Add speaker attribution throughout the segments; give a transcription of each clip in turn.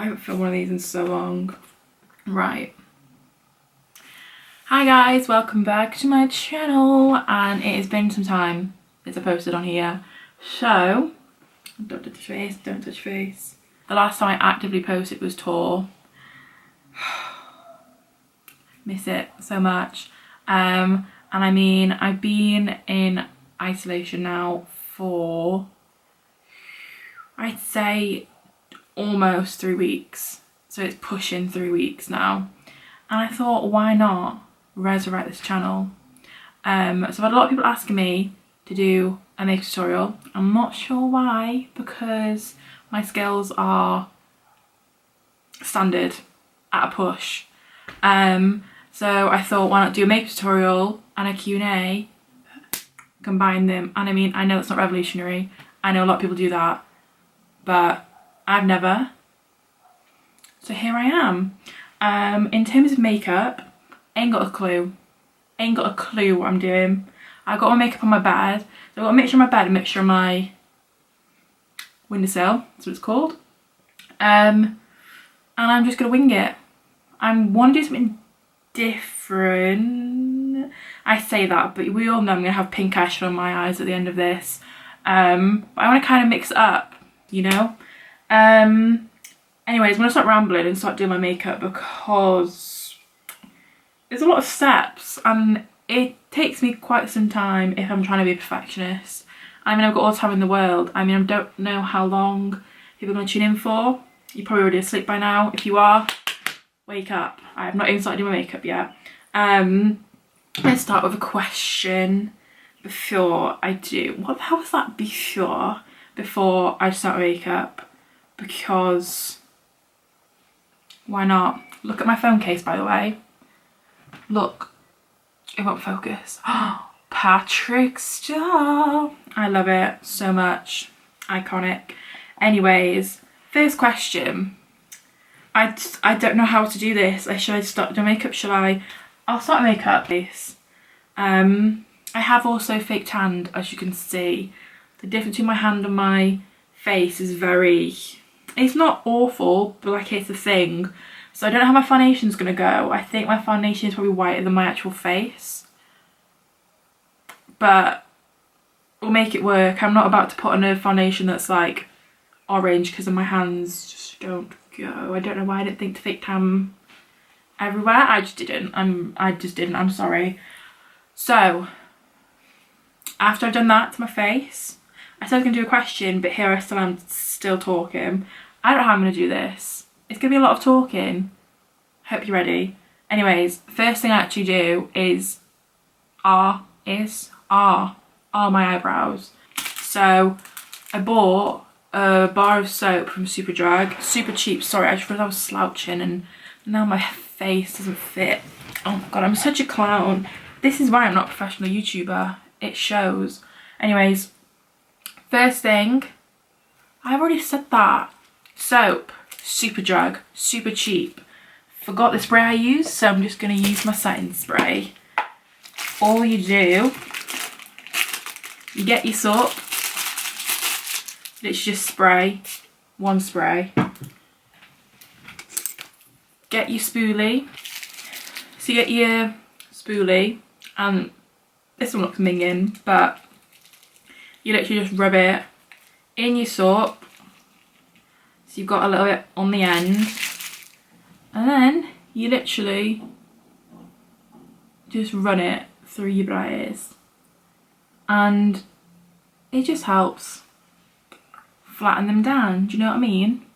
Speaker 1: I haven't filmed one of these in so long. Right. Hi guys, welcome back to my channel, and it has been some time since I posted on here. So, don't touch face, don't touch face. The last time I actively posted was tour. Miss it so much. And I mean, I've been in isolation now for, I'd say, almost 3 weeks. So it's pushing 3 weeks now. And I thought, why not resurrect this channel? So I've had a lot of people asking me to do a makeup tutorial. I'm not sure why, because my skills are standard at a push. So I thought, why not do a makeup tutorial and a Q&A, combine them. And I mean, I know it's not revolutionary. I know a lot of people do that, but I've never. So here I am. In terms of makeup, ain't got a clue. Ain't got a clue what I'm doing. I got my makeup on my bed. So I've got a mixture on my bed, a mixture on my windowsill, that's what it's called. And I'm just gonna wing it. I want to do something different. I say that, but we all know I'm gonna have pink eyeshadow on my eyes at the end of this. But I want to kind of mix it up, you know. Anyways, I'm gonna stop rambling and start doing my makeup because there's a lot of steps and it takes me quite some time if I'm trying to be a perfectionist. I mean, I've got all the time in the world. I mean, I don't know how long people are going to tune in for. You're probably already asleep by now. If you are, wake up. I have not even started doing my makeup yet. Let's start with a question before I do. What the hell was that before? Before I start makeup. Because why not? Look at my phone case, by the way. Look, it won't focus. Patrick Star. I love it so much. Iconic. Anyways, first question. I don't know how to do this. Should I start doing makeup? I'll start makeup, please. I have also fake tanned, as you can see. The difference between my hand and my face is very, it's not awful, but like it's a thing. So I don't know how my foundation's gonna go. I think my foundation is probably whiter than my actual face. But we'll make it work. I'm not about to put on a foundation that's like orange because my hands just don't go. I don't know why I didn't think to fake tan everywhere. I just didn't. I'm sorry. So after I've done that to my face, I said I was going to do a question, but here I still am still talking. I don't know how I'm going to do this. It's going to be a lot of talking. Hope you're ready. Anyways, first thing I actually do is my eyebrows. So I bought a bar of soap from Superdrug. Super cheap, sorry, I just realised I was slouching and now my face doesn't fit. Oh my god, I'm such a clown. This is why I'm not a professional YouTuber. It shows. Anyways, first thing, I've already said that. Soap, Superdrug, super cheap. Forgot the spray I used, so I'm just going to use my setting spray. All you do, you get your soap, literally just spray, one spray. Get your spoolie. So you get your spoolie, and this one looks minging, but you literally just rub it in your soap. So you've got a little bit on the end, and then you literally just run it through your braids, and it just helps flatten them down. Do you know what I mean?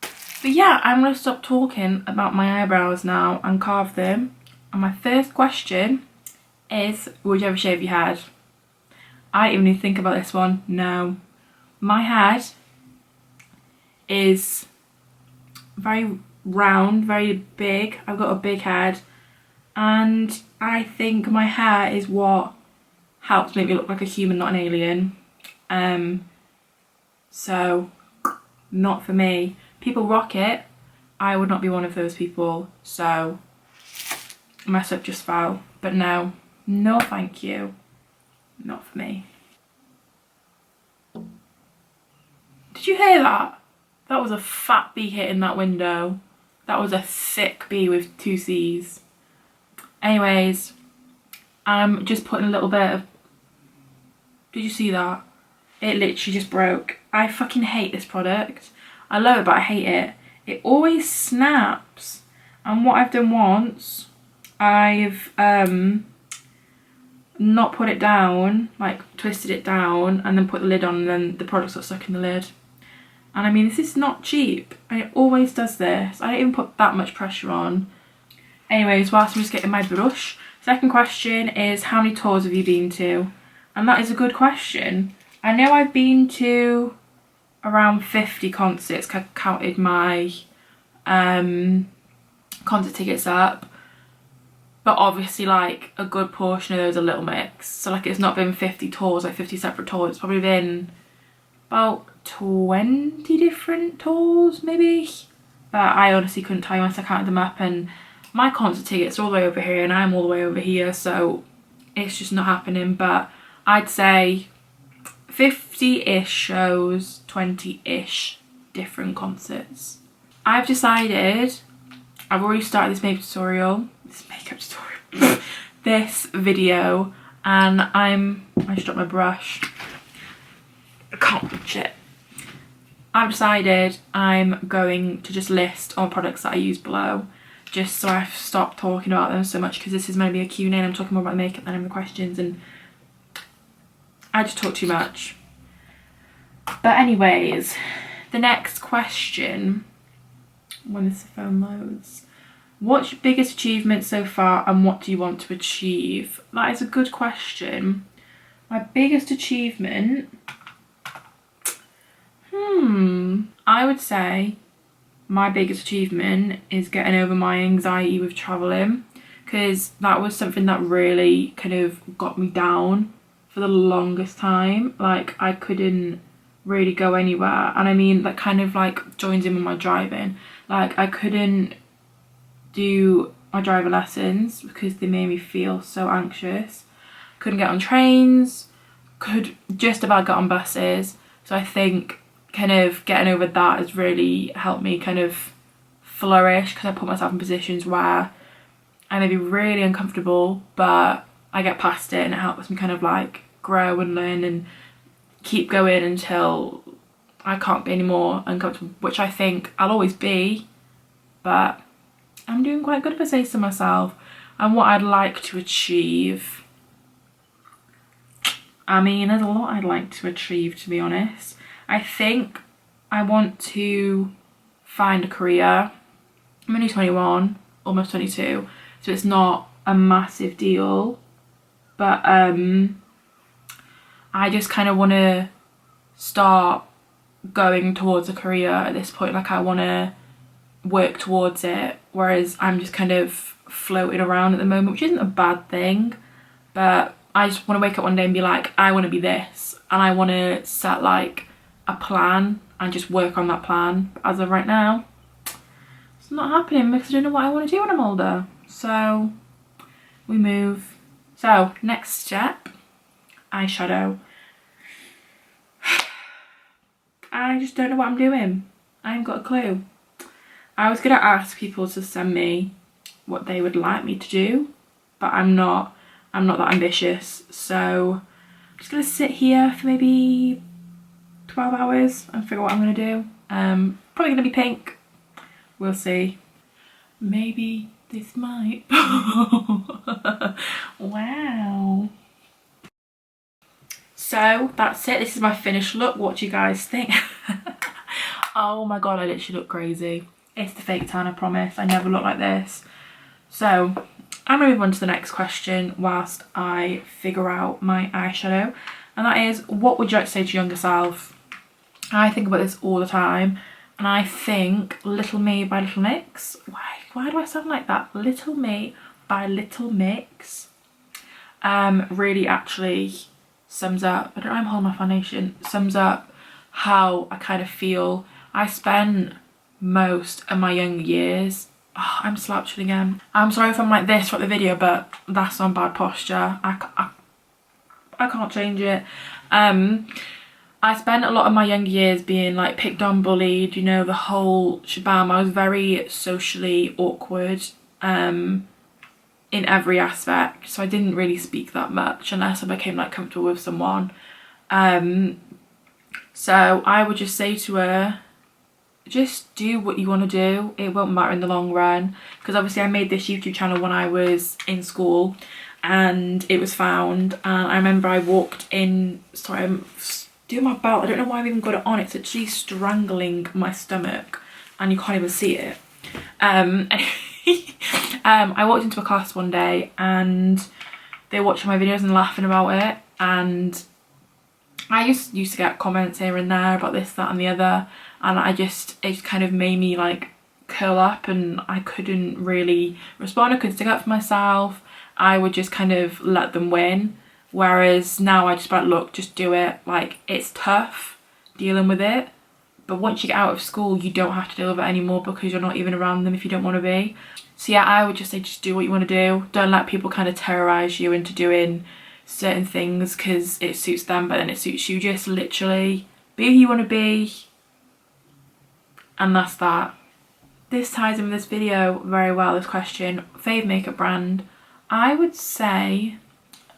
Speaker 1: But yeah, I'm going to stop talking about my eyebrows now and carve them. And my first question is, would you ever shave your head? I didn't even think about this one. No. My head is very round, very big. I've got a big head. And I think my hair is what helps make me look like a human, not an alien. So, not for me. People rock it. I would not be one of those people. So, my soap just fell. But no, no thank you. Not for me. Did you hear that? That was a fat bee hitting that window. That was a thick bee with 2 C's. Anyways, I'm just putting a little bit of... Did you see that? It literally just broke. I fucking hate this product. I love it, but I hate it. It always snaps. And what I've done once, I've not put it down, like twisted it down and then put the lid on, and then the product got stuck in the lid. And I mean, this is not cheap, and it always does this. I don't even put that much pressure on. Anyways, whilst I'm just getting my brush, second question is, how many tours have you been to? And that is a good question. I know I've been to around 50 concerts. I counted my concert tickets up, but obviously like a good portion of those are Little Mix, so like it's not been 50 tours, like 50 separate tours. It's probably been about 20 different tours maybe, but I honestly couldn't tell you once I counted them up, and my concert tickets are all the way over here and I'm all the way over here, so it's just not happening. But I'd say 50-ish shows, 20-ish different concerts. I've decided, I've already started this makeup tutorial, this video, and I just dropped my brush. I can't reach it. I've decided I'm going to just list all the products that I use below, just so I've stopped talking about them so much, because this is meant to be a Q&A and I'm talking more about makeup than I'm the questions, and I just talk too much. But anyways, the next question, when this phone loads, what's your biggest achievement so far and what do you want to achieve? That is a good question. My biggest achievement, I would say my biggest achievement is getting over my anxiety with travelling, because that was something that really kind of got me down for the longest time. Like I couldn't really go anywhere, and I mean that kind of like joins in with my driving. Like I couldn't do my driver lessons because they made me feel so anxious. Couldn't get on trains, could just about get on buses. So I think kind of getting over that has really helped me kind of flourish, because I put myself in positions where I may be really uncomfortable, but I get past it and it helps me kind of like grow and learn and keep going until I can't be any more uncomfortable, which I think I'll always be, but I'm doing quite good if I say so myself. And what I'd like to achieve, I mean there's a lot I'd like to achieve, to be honest. I think I want to find a career. I'm only 21, almost 22, so it's not a massive deal, but I just kind of want to start going towards a career at this point. Like I want to work towards it, whereas I'm just kind of floating around at the moment, which isn't a bad thing, but I just want to wake up one day and be like, I want to be this, and I want to set like a plan and just work on that plan. But as of right now, it's not happening because I don't know what I want to do when I'm older, so we move. So next step, eyeshadow. I just don't know what I'm doing. I ain't got a clue. I was gonna ask people to send me what they would like me to do, but I'm not that ambitious, so I'm just gonna sit here for maybe 12 hours and figure out what I'm gonna do. Probably gonna be pink, we'll see. Maybe this might. Wow. So that's it, this is my finished look. What do you guys think? Oh my god, I literally look crazy. It's the fake tan, I promise. I never look like this. So I'm gonna move on to the next question whilst I figure out my eyeshadow, and that is, what would you like to say to your younger self? I think about this all the time, and I think Little Me by Little Mix. Why do I sound like that? Little Me by Little Mix really actually sums up, I don't know, I'm holding my foundation, sums up how I kind of feel. I spent most of my younger years, I'm slouching again. I'm sorry if I'm like this throughout the video, but that's on bad posture. I can't change it. I I spent a lot of my younger years being like picked on, bullied, you know, the whole shabam. I was very socially awkward in every aspect, so I didn't really speak that much unless I became like comfortable with someone. So I would just say to her, just do what you want to do, it won't matter in the long run. Because obviously I made this YouTube channel when I was in school and it was found, and I remember I walked in, sorry I'm doing my belt, I don't know why I've even got it on, it's actually strangling my stomach and you can't even see it. I walked into a class one day and they were watching my videos and laughing about it, and I used to get comments here and there about this, that and the other, and it just kind of made me like curl up and I couldn't really respond, I couldn't stick up for myself, I would just kind of let them win. Whereas now I just like, look, just do it. Like, it's tough dealing with it, but once you get out of school you don't have to deal with it anymore because you're not even around them if you don't want to be. So yeah, I would just say just do what you want to do. Don't let people kind of terrorise you into doing certain things because it suits them but then it suits you. Just literally be who you want to be, and that's that. This ties in with this video very well, this question. Fave makeup brand. I would say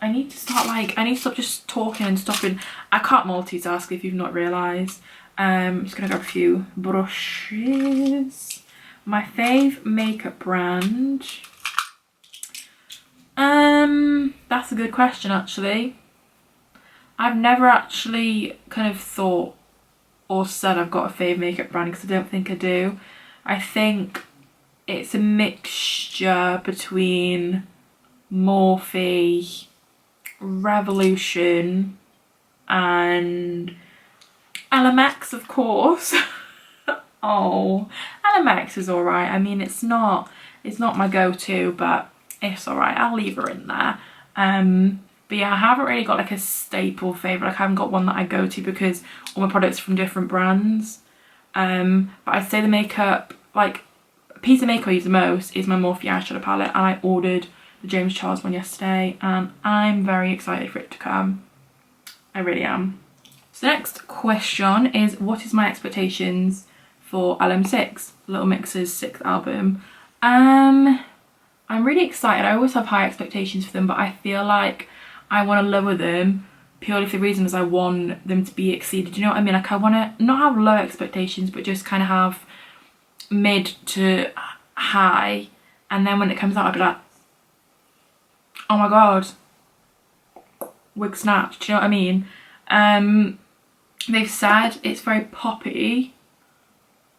Speaker 1: I need to stop just talking and stopping. I can't multitask if you've not realised. I'm just gonna grab a few brushes. My fave makeup brand. That's a good question actually. I've never actually kind of thought or said I've got a fave makeup brand because I don't think I do. I think it's a mixture between Morphe, Revolution and LMX, of course. Oh, LMX is alright. I mean, it's not my go-to, but it's alright. I'll leave her in there. But yeah, I haven't really got like a staple favourite. Like, I haven't got one that I go to because all my products are from different brands. But I'd say the makeup, like, a piece of makeup I use the most is my Morphe eyeshadow palette, and I ordered the James Charles one yesterday and I'm very excited for it to come. I really am. So the next question is, what is my expectations for LM6, Little Mix's 6th album? I'm really excited. I always have high expectations for them, but I feel like I want to lower them purely for the reason is I want them to be exceeded. You know what I mean? Like, I want to not have low expectations, but just kind of have mid to high, and then when it comes out I'll be like, oh my god, wig snatched. Do you know what I mean? They've said it's very poppy,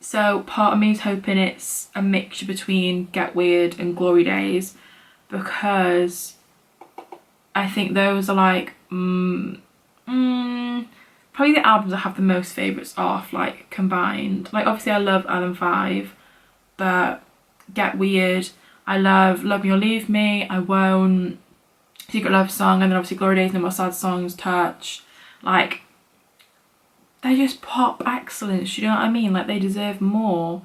Speaker 1: so part of me is hoping it's a mixture between Get Weird and Glory Days, because I think those are like probably the albums I have the most favourites off, like, combined. Like, obviously I love LM5, but Get Weird, I love Love Me or Leave Me, I Won't, Secret Love Song, and then obviously Glory Days, No More Sad Songs, Touch. Like, they just pop excellence, you know what I mean? Like, they deserve more.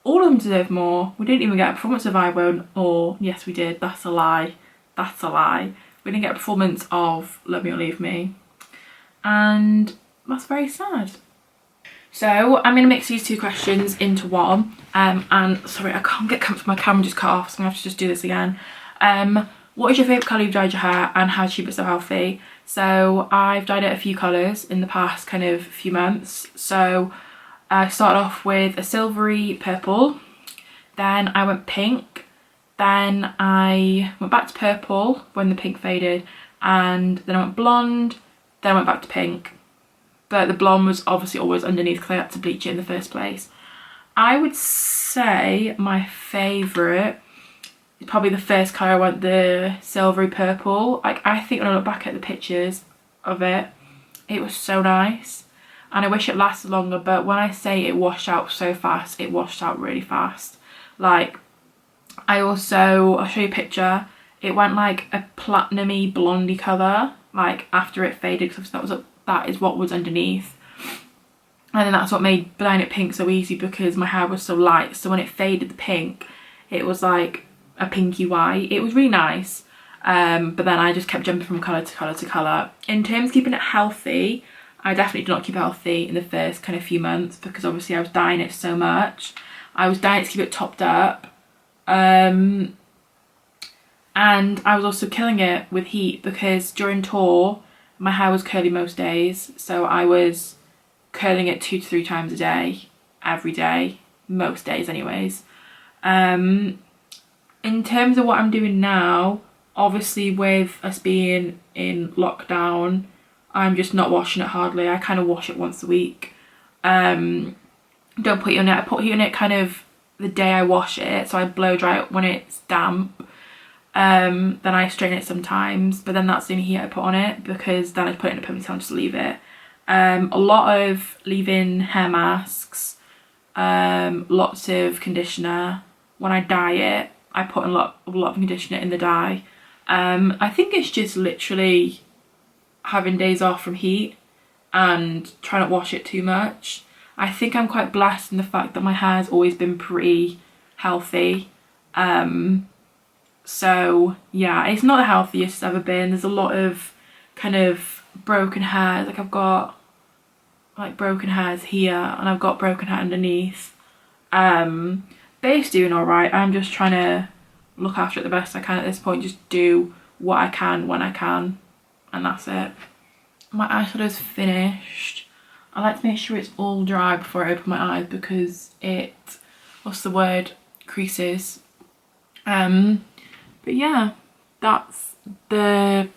Speaker 1: All of them deserve more. We didn't even get a performance of I Won't, or yes we did, that's a lie. That's a lie. We didn't get a performance of Love Me or Leave Me, and that's very sad. So I'm going to mix these two questions into one, and sorry, I can't get comfortable, my camera just cut off, so I'm going to have to just do this again. What is your favourite colour you've dyed your hair, and how to keep it so healthy? So I've dyed it a few colours in the past kind of few months. So I started off with a silvery purple, then I went pink, then I went back to purple when the pink faded, and then I went blonde, then I went back to pink. But the blonde was obviously always underneath because I had to bleach it in the first place. I would say my favourite is probably the first colour I went, the silvery purple. Like, I think when I look back at the pictures of it, it was so nice. And I wish it lasted longer, but when I say it washed out so fast, it washed out really fast. Like, I'll show you a picture. It went like a platinum-y blondie colour, like, after it faded, because that is what was underneath. And then that's what made dyeing it pink so easy, because my hair was so light. So when it faded the pink, it was like a pinky white. It was really nice. But then I just kept jumping from colour to colour to colour. In terms of keeping it healthy, I definitely did not keep it healthy in the first kind of few months because obviously I was dyeing it so much. I was dyeing it to keep it topped up. And I was also killing it with heat because during tour, my hair was curly most days. So I was curling it 2 to 3 times a day, every day, most days anyways. In terms of what I'm doing now, obviously with us being in lockdown, I'm just not washing it hardly. I kind of wash it once a week. Don't put heat on it. I put heat on it kind of the day I wash it, so I blow dry it when it's damp. Then I straighten it sometimes, but then that's the only heat I put on it because then I put it in a ponytail and just leave it. A lot of leave-in hair masks, lots of conditioner. When I dye it, I put a lot of conditioner in the dye. I think it's just literally having days off from heat and trying not to wash it too much. I think I'm quite blessed in the fact that my hair's always been pretty healthy. So yeah, it's not the healthiest it's ever been. There's a lot of kind of broken hairs. Like I've got like broken hairs here and I've got broken hair underneath. Babe's doing alright. I'm just trying to look after it the best I can at this point. Just do what I can when I can. And that's it. My eyeshadow's finished. I like to make sure it's all dry before I open my eyes because it, what's the word, creases. But yeah, that's the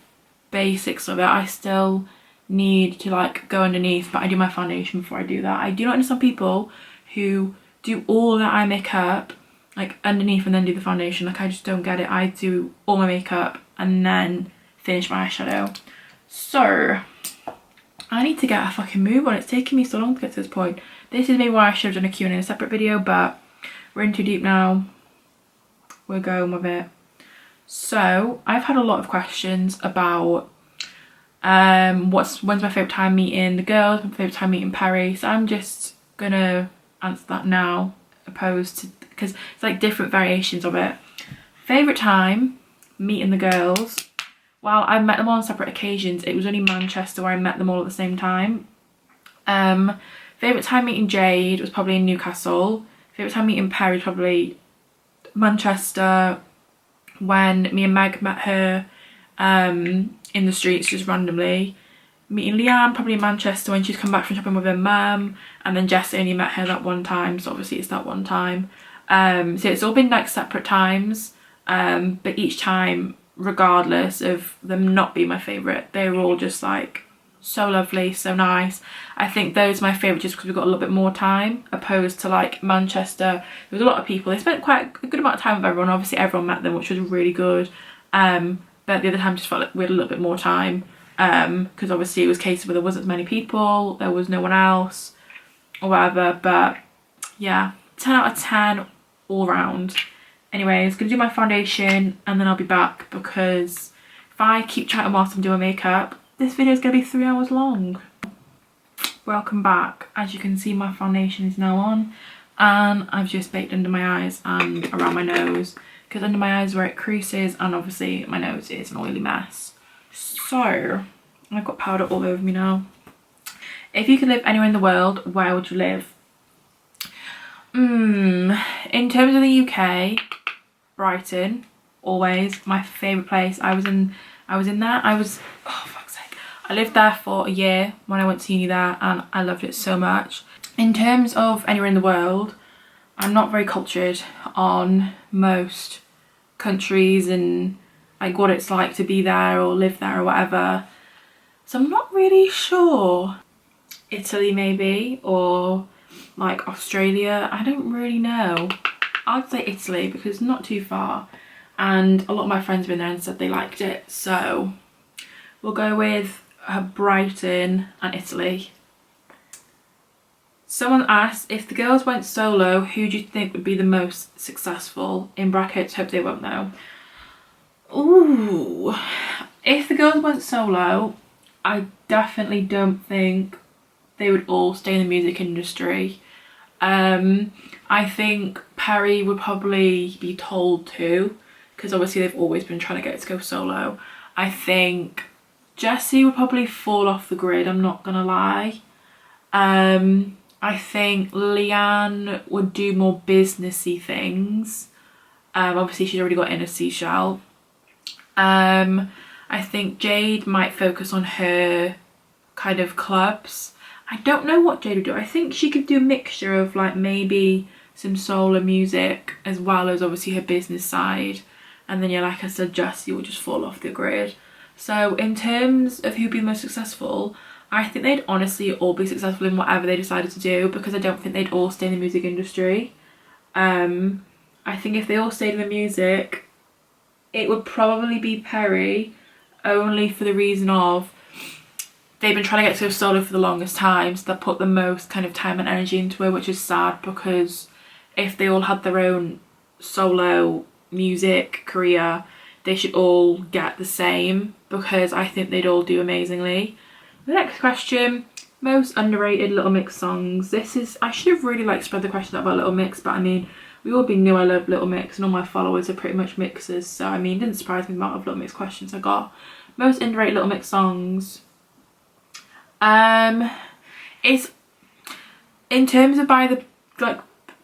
Speaker 1: basics of it. I still need to like go underneath, but I do my foundation before I do that. I do not understand people who do all their eye makeup like underneath and then do the foundation. Like I just don't get it. I do all my makeup and then finish my eyeshadow. So I need to get a fucking move on. It's taking me so long to get to this point. This is maybe why I should have done a Q&A in a separate video, but we're in too deep now. We're going with it. So I've had a lot of questions about when's my favourite time meeting the girls, my favourite time meeting Perry. So I'm just gonna answer that now, opposed to, because it's like different variations of it. Favourite time meeting the girls. Well, I met them all on separate occasions. It was only Manchester where I met them all at the same time. Favourite time meeting Jade was probably in Newcastle. Favourite time meeting Perry was probably Manchester, when me and Meg met her in the streets just randomly. Meeting Leanne probably in Manchester when she's come back from shopping with her mum, and then Jess only met her that one time, so obviously it's that one time. So it's all been like separate times, but each time, regardless of them not being my favourite, they were all just like so lovely, so nice. I think those are my favourite just because we've got a little bit more time, opposed to like Manchester. There was a lot of people. They spent quite a good amount of time with everyone. Obviously everyone met them, which was really good. But the other time just felt like we had a little bit more time, because obviously it was cases where there wasn't as many people, there was no one else or whatever. But yeah, 10 out of 10 all round. Anyways, gonna do my foundation and then I'll be back, because if I keep chatting whilst I'm doing makeup, this video is going to be 3 hours long. Welcome back. As you can see, my foundation is now on and I've just baked under my eyes and around my nose, because under my eyes where it creases and obviously my nose is an oily mess. So I've got powder all over me now. If you could live anywhere in the world, where would you live? In terms of the UK, Brighton, always my favourite place. I was in there. Oh fuck's sake. I lived there for a year when I went to uni there and I loved it so much. In terms of anywhere in the world, I'm not very cultured on most countries and like what it's like to be there or live there or whatever. So I'm not really sure. Italy maybe, or like Australia. I don't really know. I'd say Italy because it's not too far. And a lot of my friends have been there and said they liked it. So we'll go with Brighton and Italy. Someone asked, if the girls went solo, who do you think would be the most successful? In brackets, hope they won't know. Ooh. If the girls went solo, I definitely don't think they would all stay in the music industry. I think Perry would probably be told to, because obviously they've always been trying to get it to go solo. I think Jessie would probably fall off the grid, I'm not gonna lie. I think Leanne would do more businessy things. Obviously she's already got Inner Seashell. I think Jade might focus on her kind of clubs. I don't know what Jade would do. I think she could do a mixture of like maybe some soul and music as well as obviously her business side. And then yeah, like I said, Jessie will just fall off the grid. So in terms of who'd be the most successful, I think they'd honestly all be successful in whatever they decided to do, because I don't think they'd all stay in the music industry. I think if they all stayed in the music, it would probably be Perry, only for the reason of they've been trying to get to solo for the longest time, so they put the most kind of time and energy into it, which is sad, because if they all had their own solo music career, they should all get the same, because I think they'd all do amazingly. The next question, most underrated Little Mix songs. This is, I should have really like spread the question out about Little Mix, but I mean, we all knew I love Little Mix and all my followers are pretty much mixers, so I mean, it didn't surprise me the amount of Little Mix questions I got. Most underrated Little Mix songs. It's in terms of by the like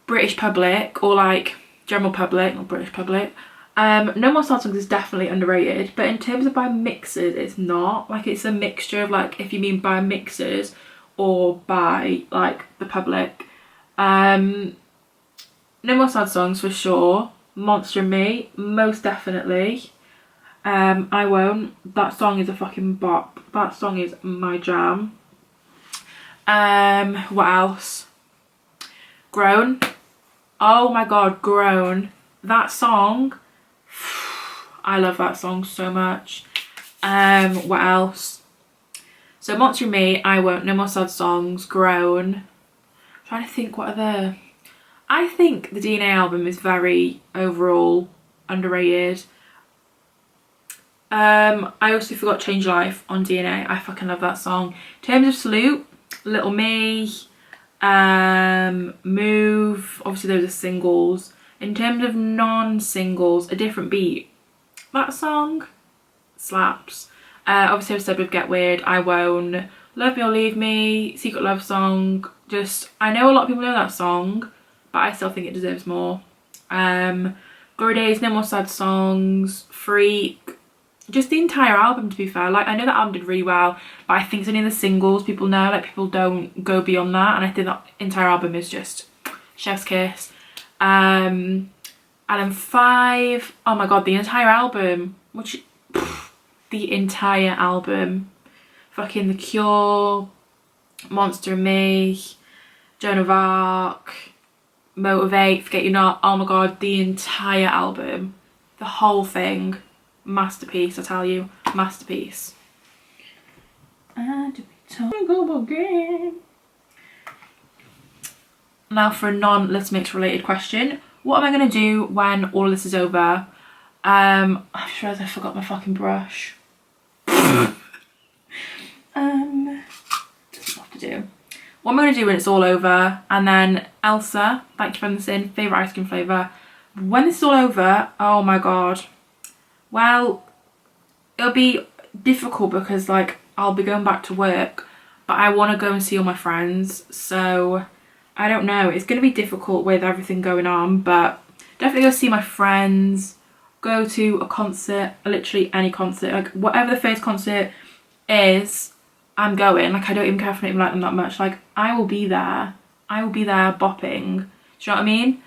Speaker 1: British public or like general public, not British public. No More Sad Songs is definitely underrated, but in terms of by mixers, it's not. Like, it's a mixture of like, if you mean by mixers or by like the public. No More Sad Songs for sure. Monster and Me, most definitely. I Won't. That song is a fucking bop. That song is my jam. What else? Grown. Oh my god, Grown. That song, I love that song so much. What else? So Monster and Me, I Won't, No More Sad Songs, Grown. I'm trying to think what other. I think the DNA album is very overall underrated. I also forgot Change Life on DNA. I fucking love that song. In terms of Salute, Little Me, Move, obviously those are singles. In terms of non-singles, A Different Beat, that song slaps. Obviously I've said with Get Weird, I Won't, Love Me or Leave Me, Secret Love Song. Just, I know a lot of people know that song, but I still think it deserves more. Glory Days, No More Sad Songs, Freak. Just the entire album, to be fair. Like, I know that album did really well, but I think it's only the singles people know. Like, people don't go beyond that, and I think that entire album is just chef's kiss. And then 5, oh my god, the entire album, the entire album. Fucking The Cure, Monster and Me, Joan of Arc, Motivate, Forget You're Not. Oh my god, the entire album, the whole thing. Masterpiece, I tell you, masterpiece. Now for a non-Little Mix related question. What am I going to do when all of this is over? I just realised I forgot my fucking brush. That's stuff to do. What am I going to do when it's all over? And then Elsa, thank you for this in, favourite ice cream flavour. When this is all over, oh my god. Well, it'll be difficult because like I'll be going back to work, but I want to go and see all my friends, so I don't know. It's going to be difficult with everything going on, but definitely go see my friends, go to a concert, literally any concert, like whatever the first concert is, I'm going. Like, I don't even care if I don't even like them that much. Like, I will be there. I will be there bopping. Do you know what I mean?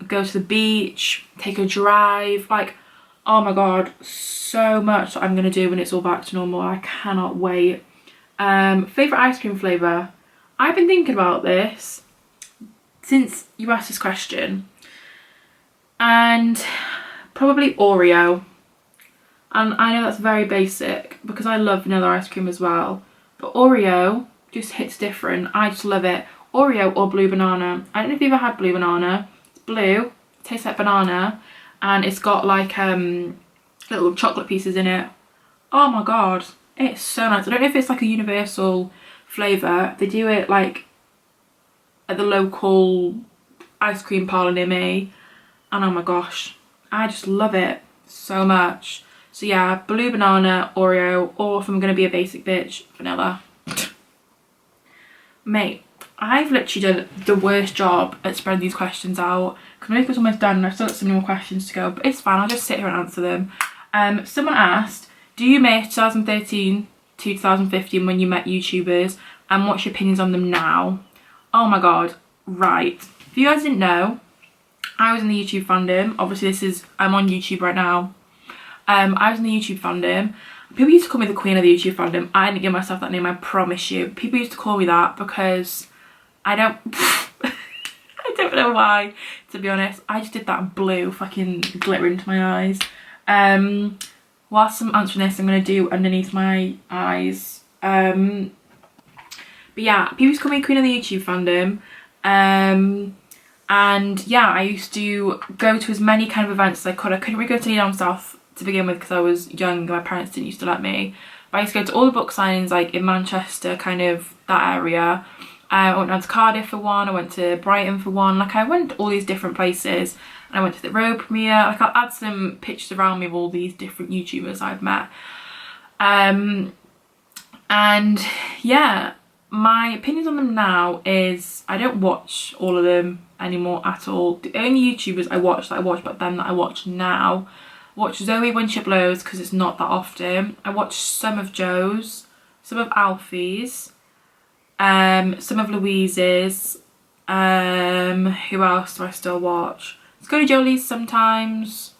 Speaker 1: Go to the beach, take a drive, like, oh my god, so much that I'm going to do when it's all back to normal. I cannot wait. Favourite ice cream flavour? I've been thinking about this since you asked this question. And probably Oreo. And I know that's very basic because I love vanilla ice cream as well. But Oreo just hits different. I just love it. Oreo or blue banana. I don't know if you've ever had blue banana. It's blue, tastes like banana. And it's got like little chocolate pieces in it. Oh my god, it's so nice. I don't know if it's like a universal flavour. They do it like at the local ice cream parlour near me. And oh my gosh, I just love it so much. So yeah, blue banana, Oreo, or if I'm going to be a basic bitch, vanilla. Mate, I've literally done the worst job at spreading these questions out because my makeup's almost done and I've still got so many more questions to go, but it's fine, I'll just sit here and answer them. Someone asked, do you miss 2013 to 2015 when you met YouTubers, and what's your opinions on them now? Oh my god, right. If you guys didn't know, I was in the YouTube fandom. Obviously I'm on YouTube right now. I was in the YouTube fandom. People used to call me the queen of the YouTube fandom. I didn't give myself that name, I promise you. People used to call me that because I don't I don't know why, to be honest. I just did that blue fucking glitter into my eyes. Whilst I'm answering this, I'm going to do underneath my eyes. But yeah, people used to call me queen of the YouTube fandom. And yeah, I used to go to as many kind of events as I could. I couldn't really go to any down south to begin with because I was young and my parents didn't used to let me. But I used to go to all the book signings like in Manchester, kind of that area. I went down to Cardiff for one, I went to Brighton for one, like I went to all these different places. And I went to the Row premiere, like I'll add some pictures around me of all these different YouTubers I've met. And yeah, my opinions on them now is I don't watch all of them anymore at all. The only YouTubers I watch but them that I watch now, I watch Zoe when she uploads because it's not that often. I watch some of Joe's, some of Alfie's, some of Louise's, who else do I still watch? Let's go to Jolie's sometimes,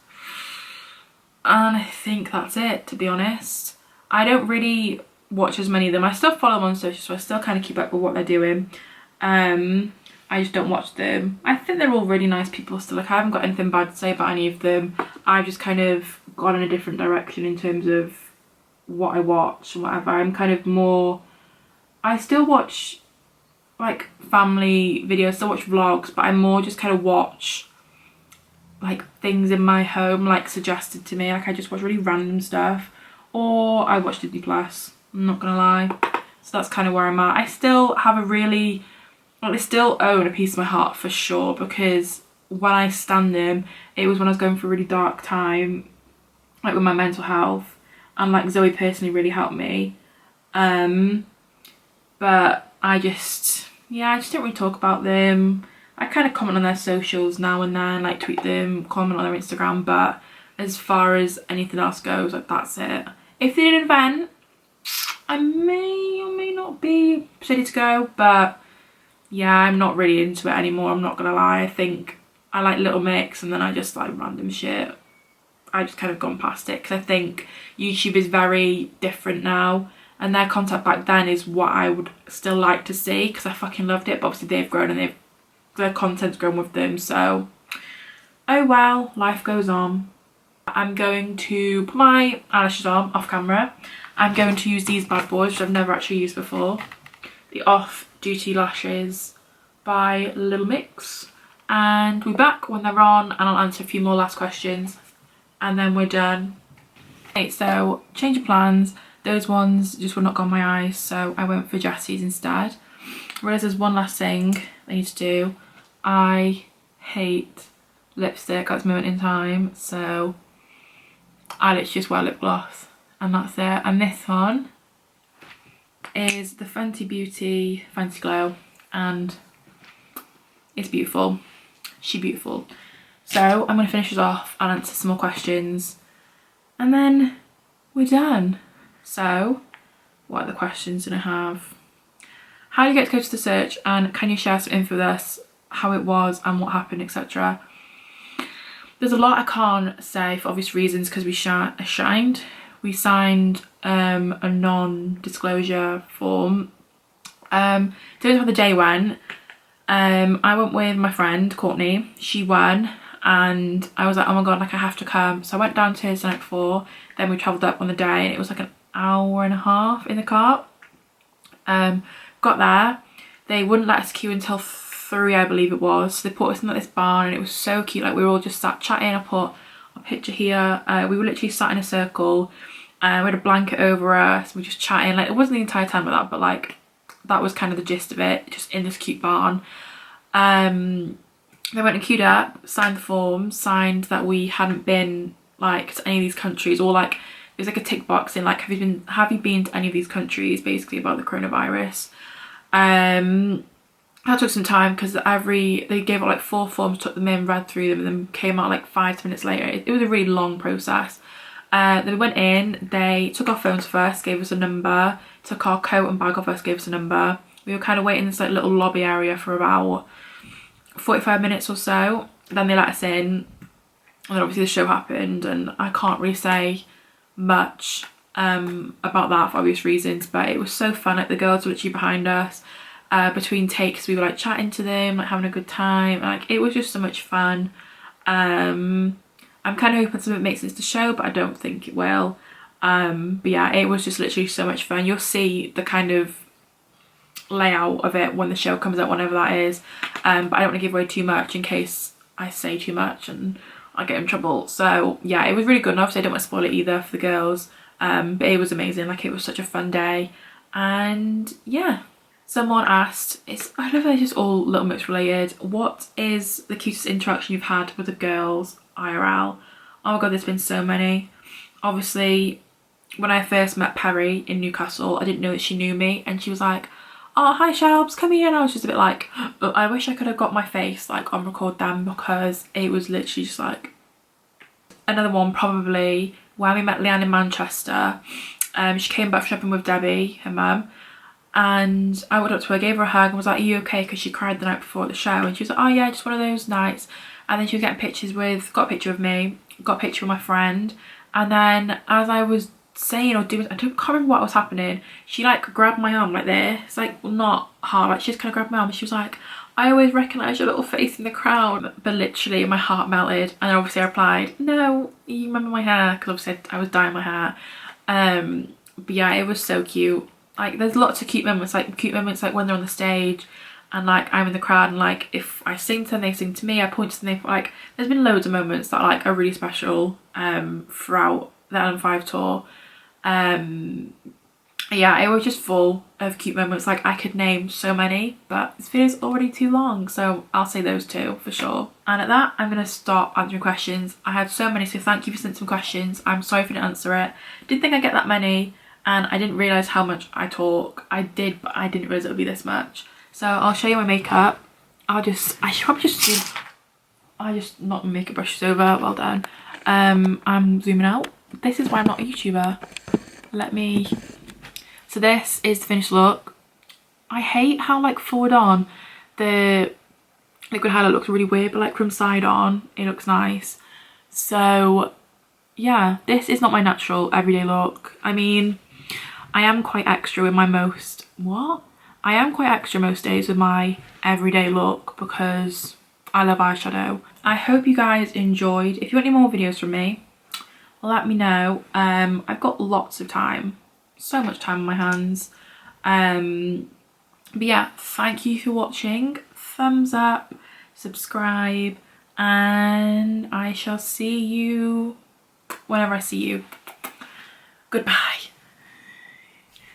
Speaker 1: and I think that's it, to be honest. I don't really watch as many of them. I still follow them on social, so I still kind of keep up with what they're doing. I just don't watch them. I think they're all really nice people still. Like I haven't got anything bad to say about any of them. I've just kind of gone in a different direction in terms of what I watch and whatever. I'm kind of more, I still watch like family videos, still watch vlogs, but I more just kind of watch like things in my home like suggested to me. Like I just watch really random stuff, or I watch Disney Plus, I'm not gonna lie. So that's kind of where I'm at. I still have a really, like, I still own a piece of my heart for sure, because when I stan them, it was when I was going through a really dark time, like with my mental health, and like Zoe personally really helped me. But I just don't really talk about them. I kind of comment on their socials now and then, like tweet them, comment on their Instagram, but as far as anything else goes, like that's it. If they did an event, I may or may not be ready to go, but yeah, I'm not really into it anymore, I'm not gonna lie. I think I like Little Mix and then I just like random shit. I just kind of gone past it because I think YouTube is very different now, and their content back then is what I would still like to see because I fucking loved it, but obviously they've grown and their content's grown with them, so oh well, life goes on. I'm going to put my eyelashes on off camera. I'm going to use these bad boys, which I've never actually used before. The Off Duty Lashes by Little Mix. And we'll be back when they're on and I'll answer a few more last questions and then we're done. Okay, so change of plans. Those ones just would not go on my eyes, so I went for Jessie's instead. Whereas there's one last thing I need to do. I hate lipstick at this moment in time, so I literally just wear lip gloss and that's it. And this one is the Fenty Beauty Fancy Glow and it's beautiful. She's beautiful. So I'm going to finish this off and answer some more questions and then we're done. So what are the questions that I have? How do you get to go to the search, and can you share some info with us, how it was and what happened, etc. There's a lot I can't say for obvious reasons because we signed a non-disclosure form. In terms of how the day went, I went with my friend Courtney. She won and I was like, oh my god, like I have to come. So I went downstairs the night before, then we travelled up on the day and it was like an hour and a half in the car. Got there, they wouldn't let us queue until 3, I believe it was. So they put us in like this barn and it was so cute. Like we were all just sat chatting. I put a picture here. We were literally sat in a circle. We had a blanket over us. We were just chatting. Like it wasn't the entire time like that, but like that was kind of the gist of it. Just in this cute barn. They went and queued up, signed the form, signed that we hadn't been like to any of these countries, or like there's like a tick box in like have you been to any of these countries, basically about the coronavirus. That took some time because they gave out like 4 forms, took them in, read through them, and then came out like 5 minutes later. It was a really long process. Then we went in, they took our phones first, gave us a number, took our coat and bag off us, gave us a number. We were kind of waiting in this like little lobby area for about 45 minutes or so. Then they let us in, and then obviously the show happened, and I can't really say much about that for obvious reasons, but it was so fun. Like the girls were literally behind us. Between takes we were like chatting to them, like having a good time. Like it was just so much fun. I'm kind of hoping something makes sense to show, but I don't think it will. But yeah, it was just literally so much fun. You'll see the kind of layout of it when the show comes out, whenever that is. But I don't want to give away too much in case I say too much and I get in trouble. So yeah, it was really good, and obviously I don't want to spoil it either for the girls. But it was amazing. Like it was such a fun day, and yeah. Someone asked, I don't know if they're just all Little Mix related, what is the cutest interaction you've had with the girls IRL? Oh my god, there's been so many. Obviously, when I first met Perry in Newcastle, I didn't know that she knew me, and she was like, oh hi Shelbs, come here. And I was just a bit like, oh, I wish I could have got my face like on record then, because it was literally just like. Another one probably when we met Leanne in Manchester. She came back shopping with Debbie, her mum. And I went up to her, gave her a hug and was like, are you okay? Because she cried the night before the show. And she was like, oh yeah, just one of those nights. And then she was getting pictures with, got a picture of me, got a picture of my friend. And then as I was saying or doing, can't remember what was happening, she like grabbed my arm like this. Like, well, not hard, like she just kind of grabbed my arm. And she was like, I always recognise your little face in the crowd. But literally my heart melted. And then obviously I replied, no, you remember my hair? Because obviously I was dyeing my hair. But yeah, it was so cute. Like there's lots of cute moments like when they're on the stage and like I'm in the crowd, and like if I sing to them, they sing to me, I point to them, like there's been loads of moments that like are really special throughout the LM5 tour. Yeah, it was just full of cute moments. Like I could name so many, but this video's already too long, so I'll say those 2 for sure. And at that, I'm gonna stop answering questions. I had so many, so thank you for sending some questions. I'm sorry if I didn't answer it. Didn't think I'd get that many. And I didn't realise how much I talk. I did, but I didn't realise it would be this much. So I'll show you my makeup. I should probably just do, I just knocked my makeup brushes over, well done. I'm zooming out. This is why I'm not a YouTuber. So this is the finished look. I hate how like forward on the liquid highlight looks really weird, but like from side on, it looks nice. So yeah, this is not my natural everyday look. I mean, I am quite extra with my I am quite extra most days with my everyday look because I love eyeshadow. I hope you guys enjoyed. If you want any more videos from me, let me know. I've got lots of time, so much time on my hands. But yeah, thank you for watching. Thumbs up, subscribe, and I shall see you whenever I see you. Goodbye.